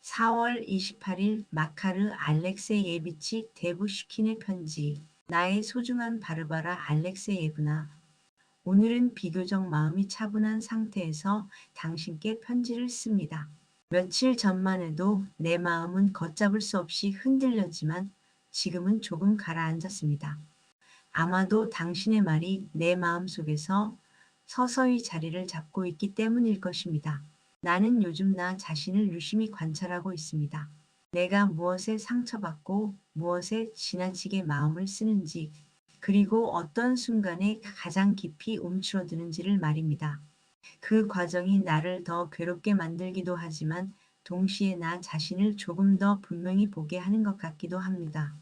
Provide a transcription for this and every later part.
4월 28일 마카르 알렉세예비치 데부시킨의 편지. 나의 소중한 바르바라 알렉세예브나, 오늘은 비교적 마음이 차분한 상태에서 당신께 편지를 씁니다. 며칠 전만 해도 내 마음은 걷잡을 수 없이 흔들렸지만 지금은 조금 가라앉았습니다. 아마도 당신의 말이 내 마음속에서 서서히 자리를 잡고 있기 때문일 것입니다. 나는 요즘 나 자신을 유심히 관찰하고 있습니다. 내가 무엇에 상처받고 무엇에 지나치게 마음을 쓰는지, 그리고 어떤 순간에 가장 깊이 움츠러드는지를 말입니다. 그 과정이 나를 더 괴롭게 만들기도 하지만 동시에 나 자신을 조금 더 분명히 보게 하는 것 같기도 합니다.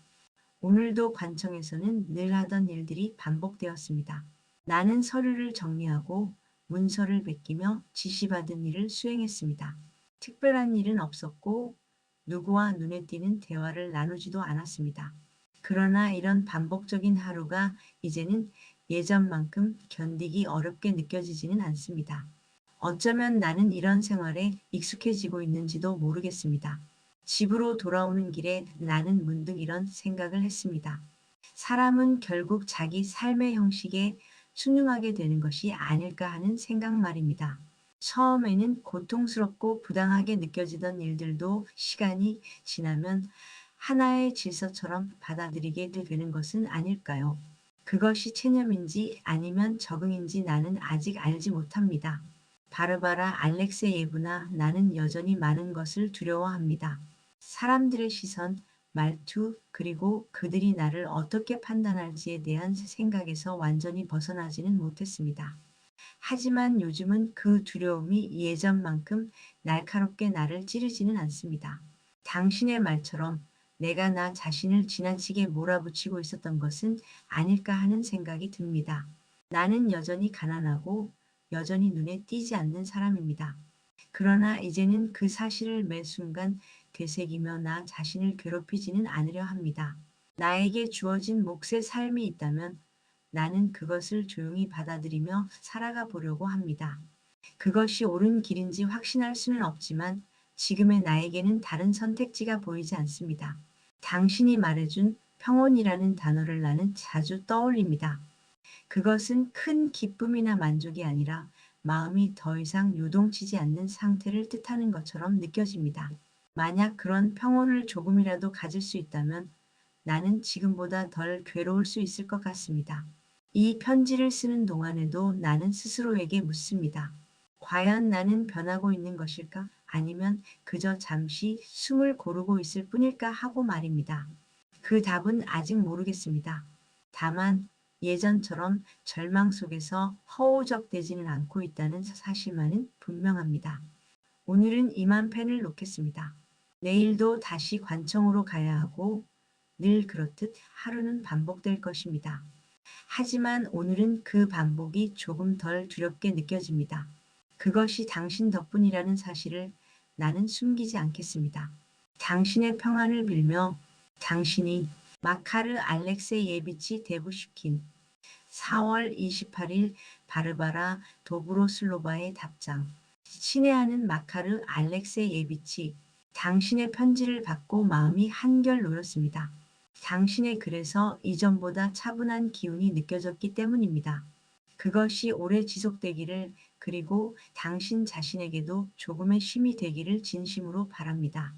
오늘도 관청에서는 늘 하던 일들이 반복되었습니다. 나는 서류를 정리하고 문서를 베끼며 지시받은 일을 수행했습니다. 특별한 일은 없었고 누구와 눈에 띄는 대화를 나누지도 않았습니다. 그러나 이런 반복적인 하루가 이제는 예전만큼 견디기 어렵게 느껴지지는 않습니다. 어쩌면 나는 이런 생활에 익숙해지고 있는지도 모르겠습니다. 집으로 돌아오는 길에 나는 문득 이런 생각을 했습니다. 사람은 결국 자기 삶의 형식에 순응하게 되는 것이 아닐까 하는 생각 말입니다. 처음에는 고통스럽고 부당하게 느껴지던 일들도 시간이 지나면 하나의 질서처럼 받아들이게 되는 것은 아닐까요? 그것이 체념인지 아니면 적응인지 나는 아직 알지 못합니다. 바르바라 알렉세예브나, 나는 여전히 많은 것을 두려워합니다. 사람들의 시선, 말투, 그리고 그들이 나를 어떻게 판단할지에 대한 생각에서 완전히 벗어나지는 못했습니다. 하지만 요즘은 그 두려움이 예전만큼 날카롭게 나를 찌르지는 않습니다. 당신의 말처럼 내가 나 자신을 지나치게 몰아붙이고 있었던 것은 아닐까 하는 생각이 듭니다. 나는 여전히 가난하고 여전히 눈에 띄지 않는 사람입니다. 그러나 이제는 그 사실을 매 순간 되새기며 나 자신을 괴롭히지는 않으려 합니다. 나에게 주어진 몫의 삶이 있다면 나는 그것을 조용히 받아들이며 살아가 보려고 합니다. 그것이 옳은 길인지 확신할 수는 없지만 지금의 나에게는 다른 선택지가 보이지 않습니다. 당신이 말해준 평온이라는 단어를 나는 자주 떠올립니다. 그것은 큰 기쁨이나 만족이 아니라 마음이 더 이상 요동치지 않는 상태를 뜻하는 것처럼 느껴집니다. 만약 그런 평온을 조금이라도 가질 수 있다면 나는 지금보다 덜 괴로울 수 있을 것 같습니다. 이 편지를 쓰는 동안에도 나는 스스로에게 묻습니다. 과연 나는 변하고 있는 것일까? 아니면 그저 잠시 숨을 고르고 있을 뿐일까 하고 말입니다. 그 답은 아직 모르겠습니다. 다만 예전처럼 절망 속에서 허우적대지는 않고 있다는 사실만은 분명합니다. 오늘은 이만 펜을 놓겠습니다. 내일도 다시 관청으로 가야 하고 늘 그렇듯 하루는 반복될 것입니다. 하지만 오늘은 그 반복이 조금 덜 두렵게 느껴집니다. 그것이 당신 덕분이라는 사실을 나는 숨기지 않겠습니다. 당신의 평안을 빌며, 당신이. 마카르 알렉세예비치 데부시킨. 4월 28일 바르바라 도브로슬로바의 답장. 친애하는 마카르 알렉세예비치, 당신의 편지를 받고 마음이 한결 놓였습니다. 당신의 글에서 이전보다 차분한 기운이 느껴졌기 때문입니다. 그것이 오래 지속되기를, 그리고 당신 자신에게도 조금의 쉼이 되기를 진심으로 바랍니다.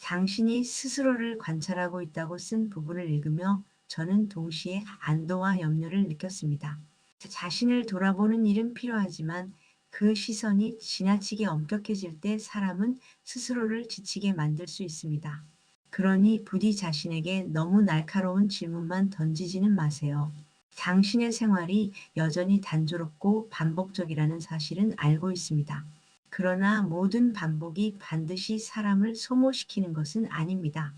당신이 스스로를 관찰하고 있다고 쓴 부분을 읽으며 저는 동시에 안도와 염려를 느꼈습니다. 자신을 돌아보는 일은 필요하지만 그 시선이 지나치게 엄격해질 때 사람은 스스로를 지치게 만들 수 있습니다. 그러니 부디 자신에게 너무 날카로운 질문만 던지지는 마세요. 당신의 생활이 여전히 단조롭고 반복적이라는 사실은 알고 있습니다. 그러나 모든 반복이 반드시 사람을 소모시키는 것은 아닙니다.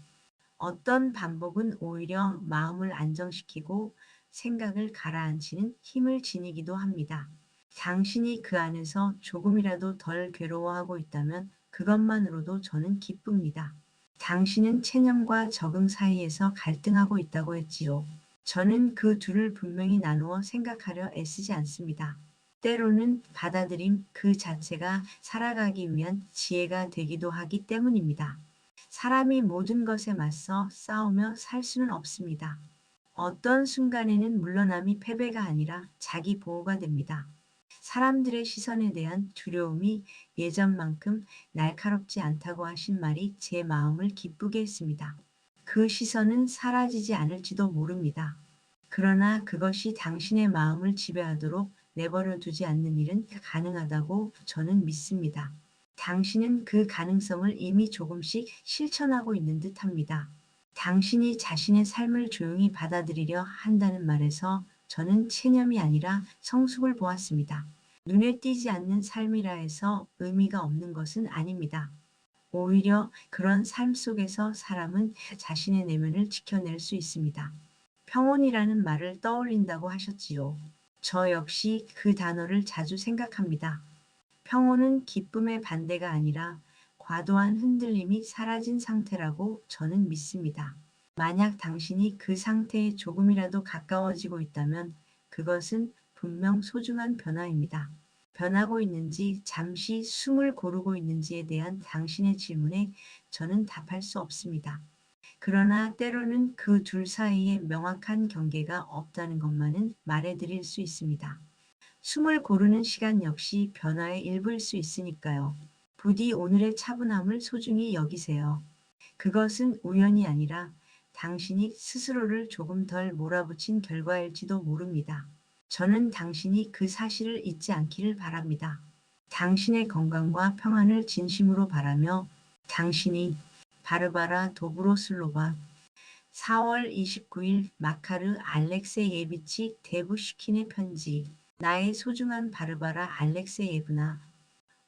어떤 반복은 오히려 마음을 안정시키고 생각을 가라앉히는 힘을 지니기도 합니다. 당신이 그 안에서 조금이라도 덜 괴로워하고 있다면 그것만으로도 저는 기쁩니다. 당신은 체념과 적응 사이에서 갈등하고 있다고 했지요. 저는 그 둘을 분명히 나누어 생각하려 애쓰지 않습니다. 때로는 받아들임 그 자체가 살아가기 위한 지혜가 되기도 하기 때문입니다. 사람이 모든 것에 맞서 싸우며 살 수는 없습니다. 어떤 순간에는 물러남이 패배가 아니라 자기 보호가 됩니다. 사람들의 시선에 대한 두려움이 예전만큼 날카롭지 않다고 하신 말이 제 마음을 기쁘게 했습니다. 그 시선은 사라지지 않을지도 모릅니다. 그러나 그것이 당신의 마음을 지배하도록 내버려 두지 않는 일은 가능하다고 저는 믿습니다. 당신은 그 가능성을 이미 조금씩 실천하고 있는 듯합니다. 당신이 자신의 삶을 조용히 받아들이려 한다는 말에서 저는 체념이 아니라 성숙을 보았습니다. 눈에 띄지 않는 삶이라 해서 의미가 없는 것은 아닙니다. 오히려 그런 삶 속에서 사람은 자신의 내면을 지켜낼 수 있습니다. 평온이라는 말을 떠올린다고 하셨지요. 저 역시 그 단어를 자주 생각합니다. 평온은 기쁨의 반대가 아니라 과도한 흔들림이 사라진 상태라고 저는 믿습니다. 만약 당신이 그 상태에 조금이라도 가까워지고 있다면 그것은 분명 소중한 변화입니다. 변하고 있는지 잠시 숨을 고르고 있는지에 대한 당신의 질문에 저는 답할 수 없습니다. 그러나 때로는 그 둘 사이에 명확한 경계가 없다는 것만은 말해드릴 수 있습니다. 숨을 고르는 시간 역시 변화의 일부일 수 있으니까요. 부디 오늘의 차분함을 소중히 여기세요. 그것은 우연이 아니라 당신이 스스로를 조금 덜 몰아붙인 결과일지도 모릅니다. 저는 당신이 그 사실을 잊지 않기를 바랍니다. 당신의 건강과 평안을 진심으로 바라며 당신이 바르바라 도브로슬로바 4월 29일 마카르 알렉세예비치 데부시킨의 편지 나의 소중한 바르바라 알렉세예브나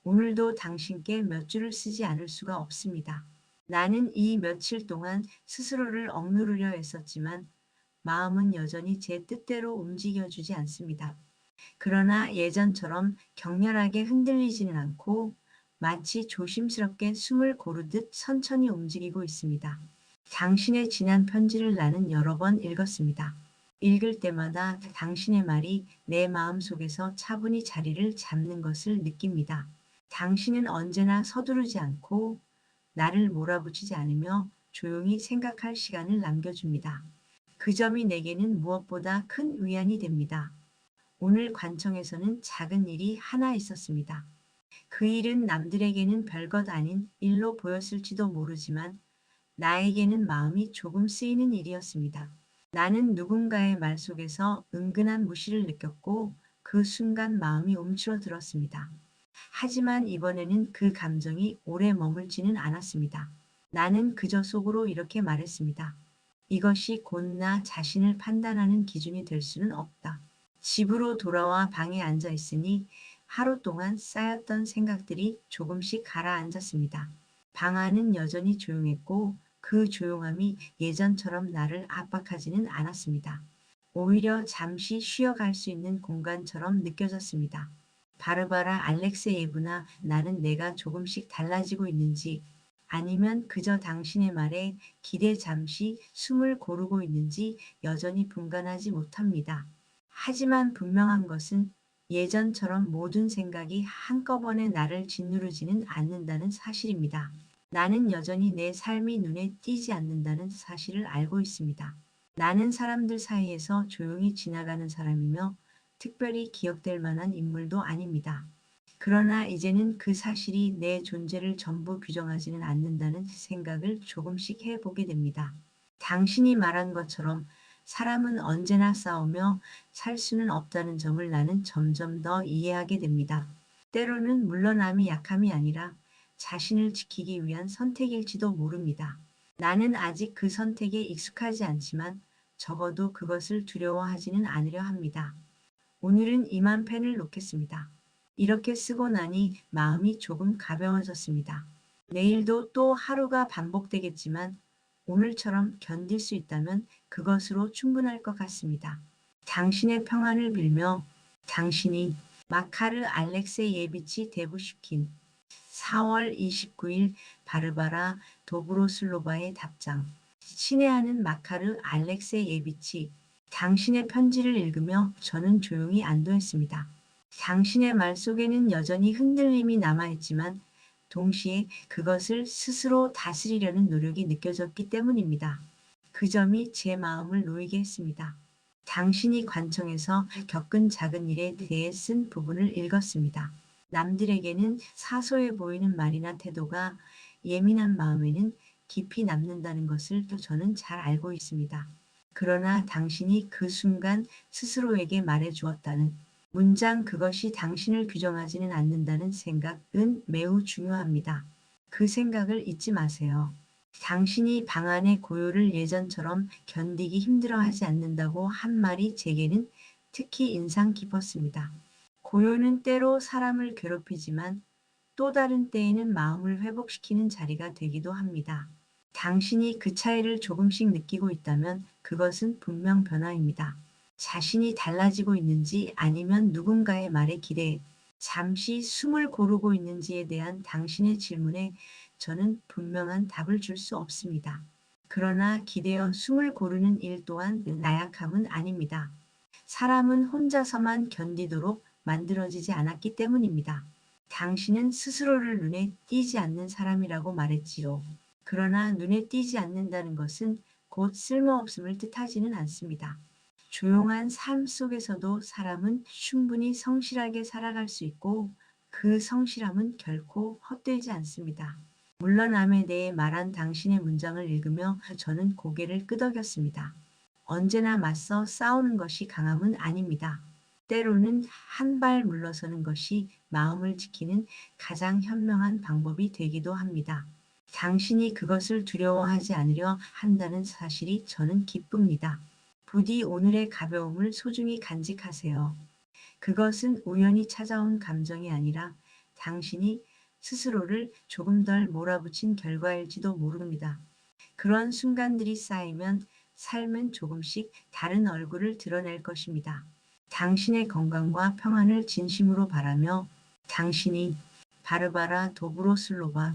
오늘도 당신께 몇 줄을 쓰지 않을 수가 없습니다. 나는 이 며칠 동안 스스로를 억누르려 했었지만 마음은 여전히 제 뜻대로 움직여주지 않습니다. 그러나 예전처럼 격렬하게 흔들리지는 않고 마치 조심스럽게 숨을 고르듯 천천히 움직이고 있습니다. 당신의 지난 편지를 나는 여러 번 읽었습니다. 읽을 때마다 당신의 말이 내 마음속에서 차분히 자리를 잡는 것을 느낍니다. 당신은 언제나 서두르지 않고 나를 몰아붙이지 않으며 조용히 생각할 시간을 남겨줍니다. 그 점이 내게는 무엇보다 큰 위안이 됩니다. 오늘 관청에서는 작은 일이 하나 있었습니다. 그 일은 남들에게는 별것 아닌 일로 보였을지도 모르지만 나에게는 마음이 조금 쓰이는 일이었습니다. 나는 누군가의 말 속에서 은근한 무시를 느꼈고 그 순간 마음이 움츠러들었습니다. 하지만 이번에는 그 감정이 오래 머물지는 않았습니다. 나는 그저 속으로 이렇게 말했습니다. 이것이 곧 나 자신을 판단하는 기준이 될 수는 없다. 집으로 돌아와 방에 앉아 있으니 하루 동안 쌓였던 생각들이 조금씩 가라앉았습니다. 방 안은 여전히 조용했고 그 조용함이 예전처럼 나를 압박하지는 않았습니다. 오히려 잠시 쉬어갈 수 있는 공간처럼 느껴졌습니다. 바르바라 알렉세예브나 나는 내가 조금씩 달라지고 있는지 아니면 그저 당신의 말에 기대 잠시 숨을 고르고 있는지 여전히 분간하지 못합니다. 하지만 분명한 것은 예전처럼 모든 생각이 한꺼번에 나를 짓누르지는 않는다는 사실입니다. 나는 여전히 내 삶이 눈에 띄지 않는다는 사실을 알고 있습니다. 나는 사람들 사이에서 조용히 지나가는 사람이며 특별히 기억될 만한 인물도 아닙니다. 그러나 이제는 그 사실이 내 존재를 전부 규정하지는 않는다는 생각을 조금씩 해보게 됩니다. 당신이 말한 것처럼 사람은 언제나 싸우며 살 수는 없다는 점을 나는 점점 더 이해하게 됩니다. 때로는 물러남이 약함이 아니라 자신을 지키기 위한 선택일지도 모릅니다. 나는 아직 그 선택에 익숙하지 않지만 적어도 그것을 두려워하지는 않으려 합니다. 오늘은 이만 펜을 놓겠습니다. 이렇게 쓰고 나니 마음이 조금 가벼워졌습니다. 내일도 또 하루가 반복되겠지만 오늘처럼 견딜 수 있다면 그것으로 충분할 것 같습니다. 당신의 평안을 빌며 당신이 마카르 알렉세예비치 데부시킨 4월 29일 바르바라 도브로슬로바의 답장 친애하는 마카르 알렉세예비치 당신의 편지를 읽으며 저는 조용히 안도했습니다. 당신의 말 속에는 여전히 흔들림이 남아있지만 동시에 그것을 스스로 다스리려는 노력이 느껴졌기 때문입니다. 그 점이 제 마음을 놓이게 했습니다. 당신이 관청에서 겪은 작은 일에 대해 쓴 부분을 읽었습니다. 남들에게는 사소해 보이는 말이나 태도가 예민한 마음에는 깊이 남는다는 것을 저는 잘 알고 있습니다. 그러나 당신이 그 순간 스스로에게 말해 주었다는 문장, 그것이 당신을 규정하지는 않는다는 생각은 매우 중요합니다. 그 생각을 잊지 마세요. 당신이 방 안의 고요를 예전처럼 견디기 힘들어하지 않는다고 한 말이 제게는 특히 인상 깊었습니다. 고요는 때로 사람을 괴롭히지만 또 다른 때에는 마음을 회복시키는 자리가 되기도 합니다. 당신이 그 차이를 조금씩 느끼고 있다면 그것은 분명 변화입니다. 자신이 달라지고 있는지 아니면 누군가의 말에 기대해 잠시 숨을 고르고 있는지에 대한 당신의 질문에 저는 분명한 답을 줄 수 없습니다. 그러나 기대어 숨을 고르는 일 또한 나약함은 아닙니다. 사람은 혼자서만 견디도록 만들어지지 않았기 때문입니다. 당신은 스스로를 눈에 띄지 않는 사람이라고 말했지요. 그러나 눈에 띄지 않는다는 것은 곧 쓸모없음을 뜻하지는 않습니다. 조용한 삶 속에서도 사람은 충분히 성실하게 살아갈 수 있고 그 성실함은 결코 헛되지 않습니다. 물러남에 대해 말한 당신의 문장을 읽으며 저는 고개를 끄덕였습니다. 언제나 맞서 싸우는 것이 강함은 아닙니다. 때로는 한 발 물러서는 것이 마음을 지키는 가장 현명한 방법이 되기도 합니다. 당신이 그것을 두려워하지 않으려 한다는 사실이 저는 기쁩니다. 부디 오늘의 가벼움을 소중히 간직하세요. 그것은 우연히 찾아온 감정이 아니라 당신이 스스로를 조금 덜 몰아붙인 결과일지도 모릅니다. 그런 순간들이 쌓이면 삶은 조금씩 다른 얼굴을 드러낼 것입니다. 당신의 건강과 평안을 진심으로 바라며 당신이 바르바라 도브로슬로바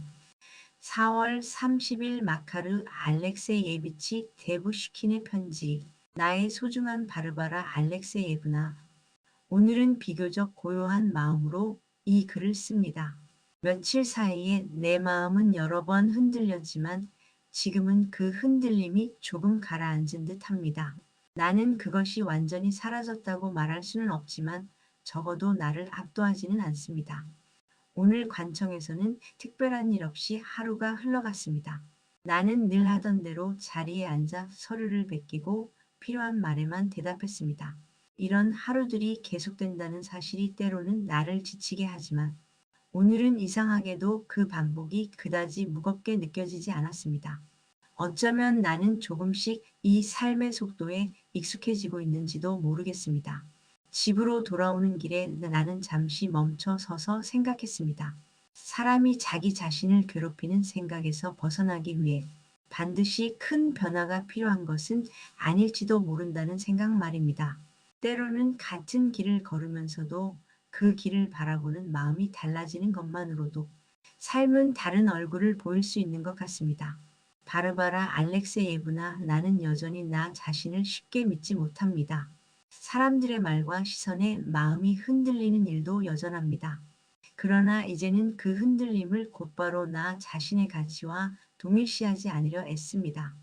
4월 30일 마카르 알렉세예비치 데부시킨의 편지. 나의 소중한 바르바라 알렉세예브나, 오늘은 비교적 고요한 마음으로 이 글을 씁니다. 며칠 사이에 내 마음은 여러 번 흔들렸지만 지금은 그 흔들림이 조금 가라앉은 듯합니다. 나는 그것이 완전히 사라졌다고 말할 수는 없지만 적어도 나를 압도하지는 않습니다. 오늘 관청에서는 특별한 일 없이 하루가 흘러갔습니다. 나는 늘 하던 대로 자리에 앉아 서류를 베끼고 필요한 말에만 대답했습니다. 이런 하루들이 계속된다는 사실이 때로는 나를 지치게 하지만 오늘은 이상하게도 그 반복이 그다지 무겁게 느껴지지 않았습니다. 어쩌면 나는 조금씩 이 삶의 속도에 익숙해지고 있는지도 모르겠습니다. 집으로 돌아오는 길에 나는 잠시 멈춰 서서 생각했습니다. 사람이 자기 자신을 괴롭히는 생각에서 벗어나기 위해 반드시 큰 변화가 필요한 것은 아닐지도 모른다는 생각 말입니다. 때로는 같은 길을 걸으면서도 그 길을 바라보는 마음이 달라지는 것만으로도 삶은 다른 얼굴을 보일 수 있는 것 같습니다. 바르바라 알렉세예브나, 나는 여전히 나 자신을 쉽게 믿지 못합니다. 사람들의 말과 시선에 마음이 흔들리는 일도 여전합니다. 그러나 이제는 그 흔들림을 곧바로 나 자신의 가치와 동일시하지 않으려 애씁니다.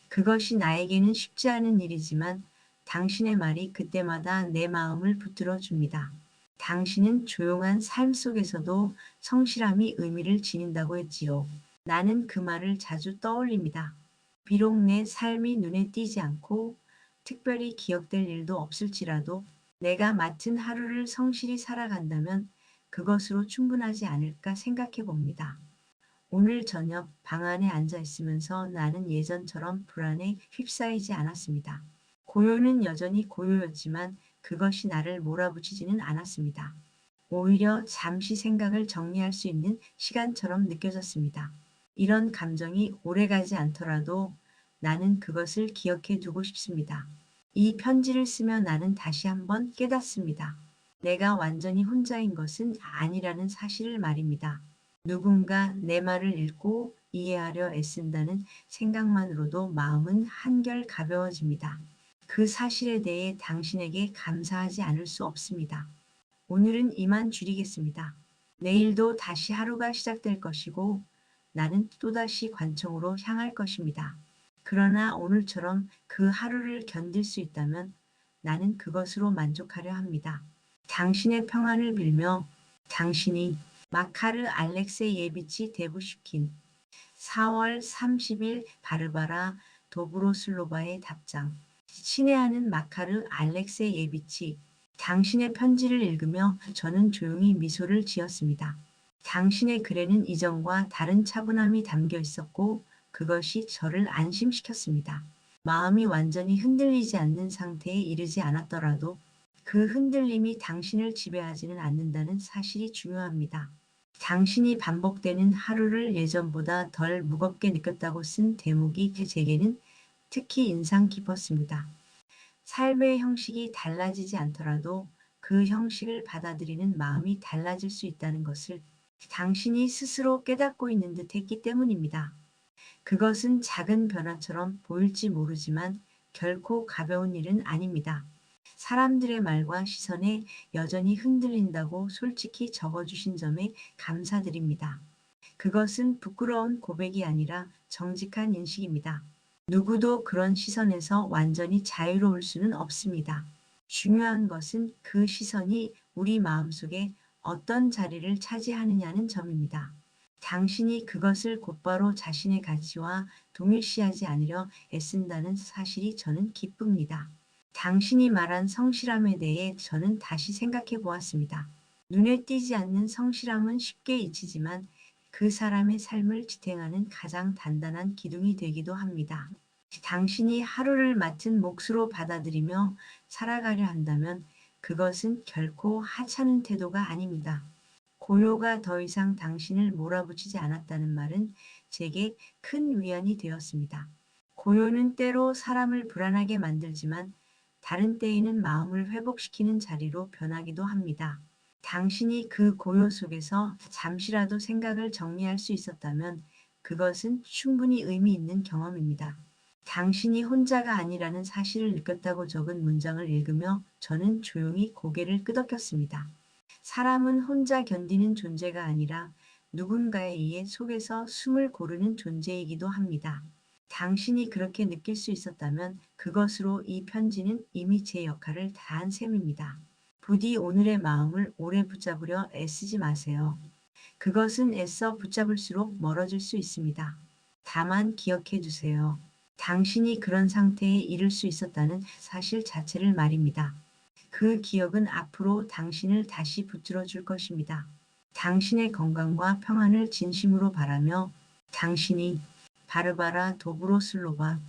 그것이 나에게는 쉽지 않은 일이지만 당신의 말이 그때마다 내 마음을 붙들어 줍니다. 당신은 조용한 삶 속에서도 성실함이 의미를 지닌다고 했지요. 나는 그 말을 자주 떠올립니다. 비록 내 삶이 눈에 띄지 않고 특별히 기억될 일도 없을지라도 내가 맡은 하루를 성실히 살아간다면 그것으로 충분하지 않을까 생각해 봅니다. 오늘 저녁 방 안에 앉아 있으면서 나는 예전처럼 불안에 휩싸이지 않았습니다. 고요는 여전히 고요였지만 그것이 나를 몰아붙이지는 않았습니다. 오히려 잠시 생각을 정리할 수 있는 시간처럼 느껴졌습니다. 이런 감정이 오래가지 않더라도 나는 그것을 기억해 두고 싶습니다. 이 편지를 쓰며 나는 다시 한번 깨닫습니다. 내가 완전히 혼자인 것은 아니라는 사실을 말입니다. 누군가 내 말을 읽고 이해하려 애쓴다는 생각만으로도 마음은 한결 가벼워집니다. 그 사실에 대해 당신에게 감사하지 않을 수 없습니다. 오늘은 이만 줄이겠습니다. 내일도 다시 하루가 시작될 것이고 나는 또다시 관청으로 향할 것입니다. 그러나 오늘처럼 그 하루를 견딜 수 있다면 나는 그것으로 만족하려 합니다. 당신의 평안을 빌며 당신이 마카르 알렉세예비치 데부시킨 4월 30일 바르바라 도브로슬로바의 답장. 친애하는 마카르 알렉세예비치, 당신의 편지를 읽으며 저는 조용히 미소를 지었습니다. 당신의 글에는 이전과 다른 차분함이 담겨 있었고 그것이 저를 안심시켰습니다. 마음이 완전히 흔들리지 않는 상태에 이르지 않았더라도 그 흔들림이 당신을 지배하지는 않는다는 사실이 중요합니다. 당신이 반복되는 하루를 예전보다 덜 무겁게 느꼈다고 쓴 대목이 제게는 특히 인상 깊었습니다. 삶의 형식이 달라지지 않더라도 그 형식을 받아들이는 마음이 달라질 수 있다는 것을 당신이 스스로 깨닫고 있는 듯 했기 때문입니다. 그것은 작은 변화처럼 보일지 모르지만 결코 가벼운 일은 아닙니다. 사람들의 말과 시선에 여전히 흔들린다고 솔직히 적어주신 점에 감사드립니다. 그것은 부끄러운 고백이 아니라 정직한 인식입니다. 누구도 그런 시선에서 완전히 자유로울 수는 없습니다. 중요한 것은 그 시선이 우리 마음속에 어떤 자리를 차지하느냐는 점입니다. 당신이 그것을 곧바로 자신의 가치와 동일시하지 않으려 애쓴다는 사실이 저는 기쁩니다. 당신이 말한 성실함에 대해 저는 다시 생각해 보았습니다. 눈에 띄지 않는 성실함은 쉽게 잊히지만 그 사람의 삶을 지탱하는 가장 단단한 기둥이 되기도 합니다. 당신이 하루를 맡은 몫으로 받아들이며 살아가려 한다면 그것은 결코 하찮은 태도가 아닙니다. 고요가 더 이상 당신을 몰아붙이지 않았다는 말은 제게 큰 위안이 되었습니다. 고요는 때로 사람을 불안하게 만들지만 다른 때에는 마음을 회복시키는 자리로 변하기도 합니다. 당신이 그 고요 속에서 잠시라도 생각을 정리할 수 있었다면 그것은 충분히 의미 있는 경험입니다. 당신이 혼자가 아니라는 사실을 느꼈다고 적은 문장을 읽으며 저는 조용히 고개를 끄덕였습니다. 사람은 혼자 견디는 존재가 아니라 누군가에 의해 속에서 숨을 고르는 존재이기도 합니다. 당신이 그렇게 느낄 수 있었다면 그것으로 이 편지는 이미 제 역할을 다한 셈입니다. 부디 오늘의 마음을 오래 붙잡으려 애쓰지 마세요. 그것은 애써 붙잡을수록 멀어질 수 있습니다. 다만 기억해 주세요. 당신이 그런 상태에 이를 수 있었다는 사실 자체를 말입니다. 그 기억은 앞으로 당신을 다시 붙들어 줄 것입니다. 당신의 건강과 평안을 진심으로 바라며 당신이 바르바라 도브로슬로바